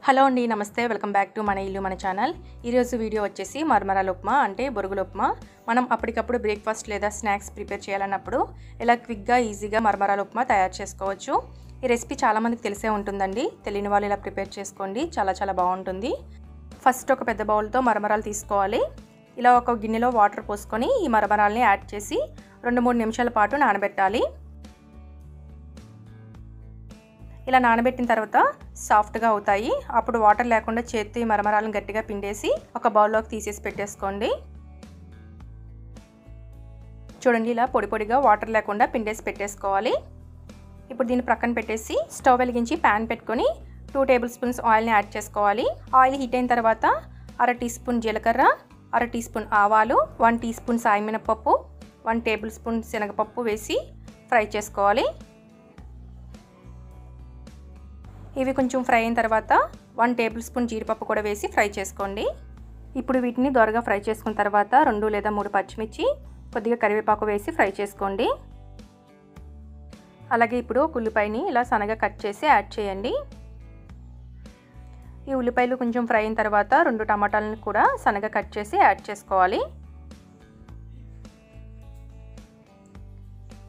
Hello అండి, నమస్తే. Welcome back to మన ఇల్లు మన ఛానల్. ఈరోజు వీడియో వచ్చేసి మరమరాలు ఉప్మా అంటే బొరుగుల ఉప్మా. మనం అప్పటికప్పుడు బ్రేక్ఫాస్ట్ లేదా స్నాక్స్ ప్రిపేర్ చేయాలన్నప్పుడు ఇలా క్విక్గా ఈజీగా మరమరాలు ఉప్మా తయారు చేసుకోవచ్చు. ఈ రెసిపీ చాలామందికి తెలిసే ఉంటుందండి. తెలియని వాళ్ళు ఇలా ప్రిపేర్ చేసుకోండి, చాలా బాగుంటుంది. ఫస్ట్ ఒక పెద్ద బౌల్తో మరమరాలు తీసుకోవాలి. ఇలా ఒక గిన్నెలో వాటర్ పోసుకొని ఈ మరమరాలని యాడ్ చేసి 2-3 నిమిషాల పాటు నానబెట్టాలి. ఇలా నానబెట్టిన తర్వాత సాఫ్ట్గా అవుతాయి. అప్పుడు వాటర్ లేకుండా చేత్తో ఈ మరమరాలను గట్టిగా పిండేసి ఒక బౌల్లోకి తీసేసి పెట్టేసుకోండి. చూడండి, ఇలా పొడిగా వాటర్ లేకుండా పిండేసి పెట్టేసుకోవాలి. ఇప్పుడు దీన్ని ప్రక్కన పెట్టేసి స్టవ్ వెలిగించి ప్యాన్ పెట్టుకొని 2 టేబుల్ స్పూన్స్ ఆయిల్ని యాడ్ చేసుకోవాలి. ఆయిల్ హీట్ అయిన తర్వాత 1/2 టీ స్పూన్ జీలకర్ర, 1/2 టీ స్పూన్ ఆవాలు, 1 టీ స్పూన్ సాయి మినపప్పు, 1 టేబుల్ స్పూన్ శనగపప్పు వేసి ఫ్రై చేసుకోవాలి. ఇవి కొంచెం ఫ్రై అయిన తర్వాత 1 టేబుల్ స్పూన్ జీడిపప్పు కూడా వేసి ఫ్రై చేసుకోండి. ఇప్పుడు వీటిని దోరగా ఫ్రై చేసుకున్న తర్వాత 2 లేదా 3 పచ్చిమిర్చి, కొద్దిగా కరివేపాకు వేసి ఫ్రై చేసుకోండి. అలాగే ఇప్పుడు ఒక ఉల్లిపాయని ఇలా సన్నగా కట్ చేసి యాడ్ చేయండి. ఈ ఉల్లిపాయలు కొంచెం ఫ్రై అయిన తర్వాత 2 టమాటాలను కూడా సన్నగా కట్ చేసి యాడ్ చేసుకోవాలి.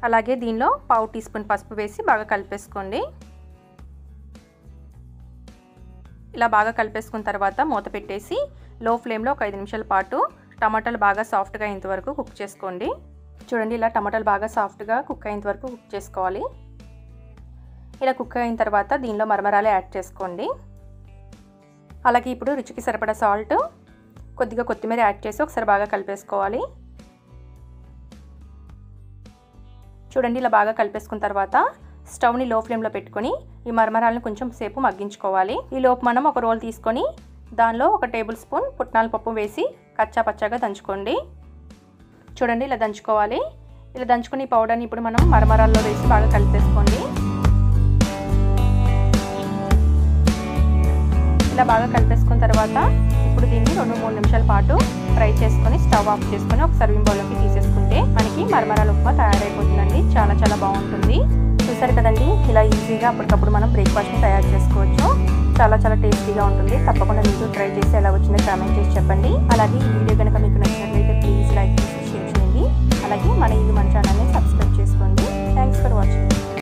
అలాగే దీనిలో 1/2 టీ స్పూన్ పసుపు వేసి బాగా కలిపేసుకోండి. ఇలా బాగా కలిపేసుకున్న తర్వాత మూత పెట్టేసి లో ఫ్లేమ్లో ఒక 5 నిమిషాల పాటు టమాటాలు బాగా సాఫ్ట్గా అయ్యేంత వరకు కుక్ చేసుకోండి. చూడండి, ఇలా టమాటాలు బాగా సాఫ్ట్గా కుక్ అయ్యేంత వరకు కుక్ చేసుకోవాలి. ఇలా కుక్ అయిన తర్వాత దీనిలో మరమరాలు యాడ్ చేసుకోండి. అలాగే ఇప్పుడు రుచికి సరిపడా సాల్ట్, కొద్దిగా కొత్తిమీర యాడ్ చేసి ఒకసారి బాగా కలిపేసుకోవాలి. చూడండి, ఇలా బాగా కలిపేసుకున్న తర్వాత స్టవ్ని లో ఫ్లేమ్లో పెట్టుకొని ఈ మరమరాలను కొంచెం సేపు మగ్గించుకోవాలి. ఈలోపు మనం ఒక రోల్ తీసుకొని దానిలో 1 టేబుల్ స్పూన్ పుట్నాల పప్పు వేసి కచ్చా పచ్చాగా దంచుకోండి. చూడండి, ఇలా దంచుకోవాలి. ఇలా దంచుకుని ఈ పౌడర్ని ఇప్పుడు మనం మరమరాల్లో వేసి బాగా కలిపేసుకోండి. ఇలా బాగా కలిపేసుకున్న తర్వాత ఇప్పుడు దీన్ని 2-3 నిమిషాల పాటు ఫ్రై చేసుకొని స్టవ్ ఆఫ్ చేసుకొని ఒక సర్వింగ్ బౌల్లోకి తీసేసుకుంటే మనకి మరమరాలు ఉప్మా తయారైపోతుందండి. చాలా బాగుంటుంది. చూసారు కదండి, ఇలా ఈజీగా అప్పటికప్పుడు మనం బ్రేక్ఫాస్ట్ని తయారు చేసుకోవచ్చు. చాలా టేస్టీగా ఉంటుంది. తప్పకుండా మీరు ట్రై చేసి ఎలా వచ్చిందో కామెంట్ చేసి చెప్పండి. అలాగే ఈ వీడియో కనుక మీకు నచ్చినట్లయితే ప్లీజ్ లైక్ చేసి షేర్ చేయండి. అలాగే మన ఛానల్ని సబ్స్క్రైబ్ చేసుకోండి. Thanks for watching.